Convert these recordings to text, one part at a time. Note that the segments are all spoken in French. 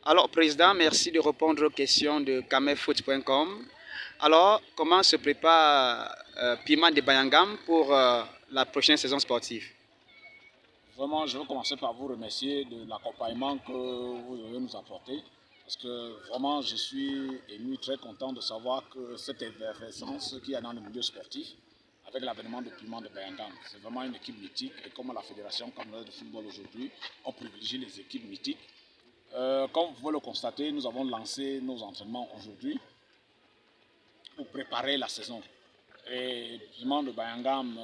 Alors, Président, merci de répondre aux questions de kamefoot.com. Alors, comment se prépare Piment de Bayangam pour la prochaine saison sportive? Vraiment, je veux commencer par vous remercier de l'accompagnement que vous devez nous apporter. Parce que vraiment, je suis ému, très content de savoir que cette effervescence qu'il y a dans le milieu sportif, avec l'avènement de Piment de Bayangam, c'est vraiment une équipe mythique. Et comme la Fédération camerounaise de football aujourd'hui, on privilégie les équipes mythiques. Comme vous pouvez le constater, nous avons lancé nos entraînements aujourd'hui pour préparer la saison. Et Piment de Bayangam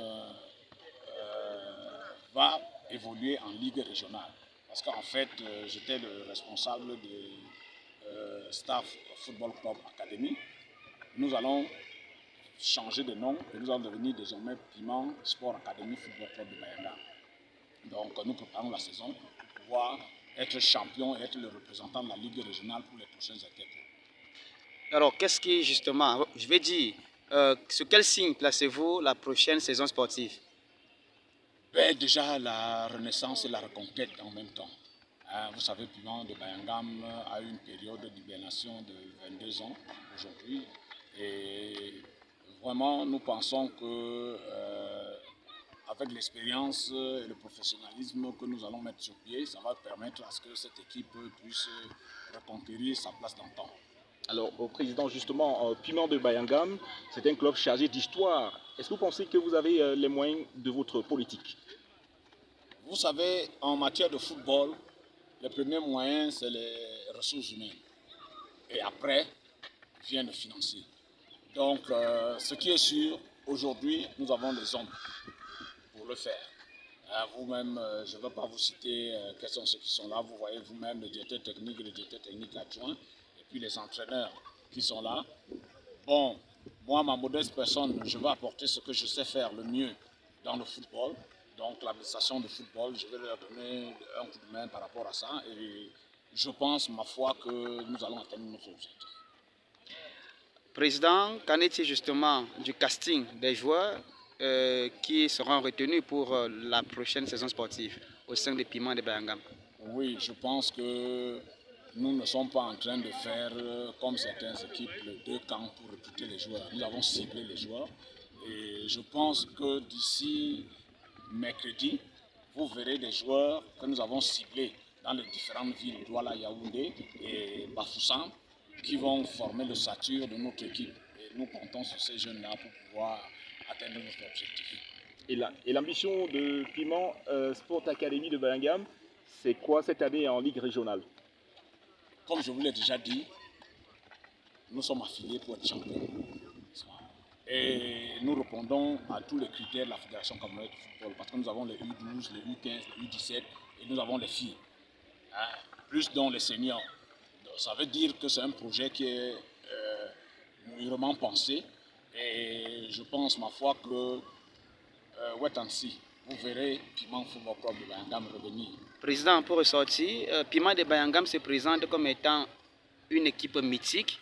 va évoluer en ligue régionale. Parce qu'en fait, j'étais le responsable du staff Football Club Academy. Nous allons changer de nom et nous allons devenir désormais Piment Sport Academy Football Club de Bayanga. Donc nous préparons la saison pour pouvoir être champion et être le représentant de la ligue régionale pour les prochaines étapes. Alors, qu'est-ce qui, justement, je vais dire, sur quel signe placez-vous la prochaine saison sportive? Ben, déjà la renaissance et la reconquête en même temps. Vous savez, Piment de Bayangam a eu une période d'hibernation de 22 ans aujourd'hui. Et vraiment, nous pensons que avec l'expérience et le professionnalisme que nous allons mettre sur pied, ça va permettre à ce que cette équipe puisse reconquérir sa place dans le temps. Alors, au président, justement, Piment de Bayangam, c'est un club chargé d'histoire. Est-ce que vous pensez que vous avez les moyens de votre politique? Vous savez, en matière de football, les premiers moyens, c'est les ressources humaines. Et après, vient le financier. Donc, ce qui est sûr, aujourd'hui, nous avons les hommes pour le faire. Vous-même, je ne vais pas vous citer quels sont ceux qui sont là. Vous voyez vous-même le directeur technique, le directeur technique adjoint, et puis les entraîneurs qui sont là. Bon, moi, ma modeste personne, je vais apporter ce que je sais faire le mieux dans le football. Donc, l'administration du football, je vais leur donner un coup de main par rapport à ça. Et je pense, ma foi, que nous allons atteindre notre objectif. Président, qu'en est-il justement du casting des joueurs qui seront retenus pour la prochaine saison sportive au sein des Piments de Bayangam? Oui, je pense que nous ne sommes pas en train de faire comme certaines équipes, les deux camps pour recruter les joueurs. Nous avons ciblé les joueurs et je pense que d'ici mercredi, vous verrez des joueurs que nous avons ciblés dans les différentes villes, Douala, Yaoundé et Bafoussam, qui vont former le l'ossature de notre équipe. Et nous comptons sur ces jeunes-là pour pouvoir atteindre notre objectif. Et l'ambition de Piment Sport Academy de Bayangam, c'est quoi cette année en Ligue régionale? Comme je vous l'ai déjà dit, nous sommes affiliés pour être champions. Et nous répondons à tous les critères de la Fédération camerounaise de football parce que nous avons les U12, les U15, les U17 et nous avons les filles, plus dont les seniors. Donc, ça veut dire que c'est un projet qui est mûrement pensé et je pense, ma foi, que wait and see. Vous verrez Piment Football Club de Bayangam revenir. Président, pour ressortir, Piment de Bayangam se présente comme étant une équipe mythique.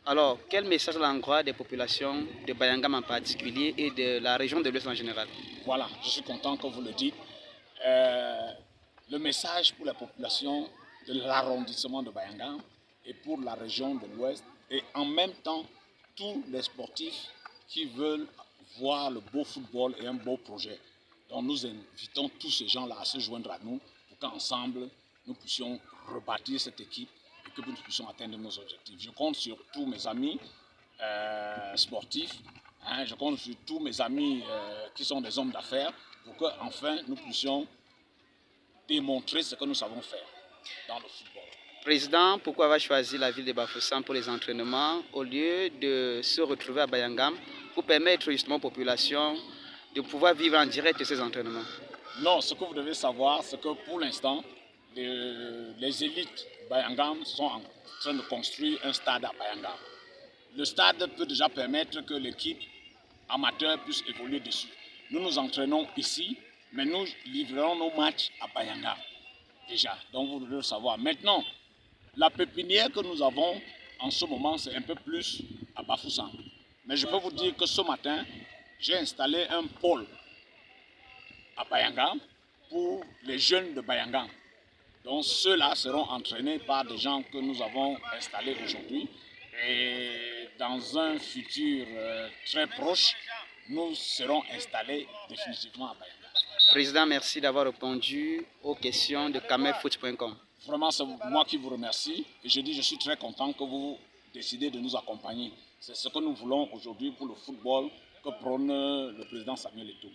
Alors, quel message à l'endroit des populations de Bayangam en particulier et de la région de l'Ouest en général? Voilà, je suis content que vous le dites. Le message pour la population de l'arrondissement de Bayangam et pour la région de l'Ouest et en même temps tous les sportifs qui veulent voir le beau football et un beau projet. Donc nous invitons tous ces gens-là à se joindre à nous pour qu'ensemble nous puissions rebâtir cette équipe et que nous puissions atteindre nos objectifs. Je compte sur tous mes amis sportifs, je compte sur tous mes amis qui sont des hommes d'affaires pour qu'enfin nous puissions démontrer ce que nous savons faire dans le football. Président, pourquoi avoir choisi la ville de Bafoussam pour les entraînements au lieu de se retrouver à Bayangam pour permettre justement aux populations de pouvoir vivre en direct ces entraînements? Non, ce que vous devez savoir, c'est que pour l'instant, les élites Bayangam sont en train de construire un stade à Bayangam. Le stade peut déjà permettre que l'équipe amateur puisse évoluer dessus. Nous nous entraînons ici, mais nous livrerons nos matchs à Bayangam. Déjà, donc vous devez le savoir. Maintenant, la pépinière que nous avons en ce moment, c'est un peu plus à Bafoussam. Mais je peux vous dire que ce matin, j'ai installé un pôle à Bayangam pour les jeunes de Bayangam. Donc ceux-là seront entraînés par des gens que nous avons installés aujourd'hui. Et dans un futur très proche, nous serons installés définitivement à Bayanga. Président, merci d'avoir répondu aux questions de camelfoot.com. Vraiment, c'est moi qui vous remercie. Et je suis très content que vous décidez de nous accompagner. C'est ce que nous voulons aujourd'hui pour le football que prône le président Samuel Eto'o.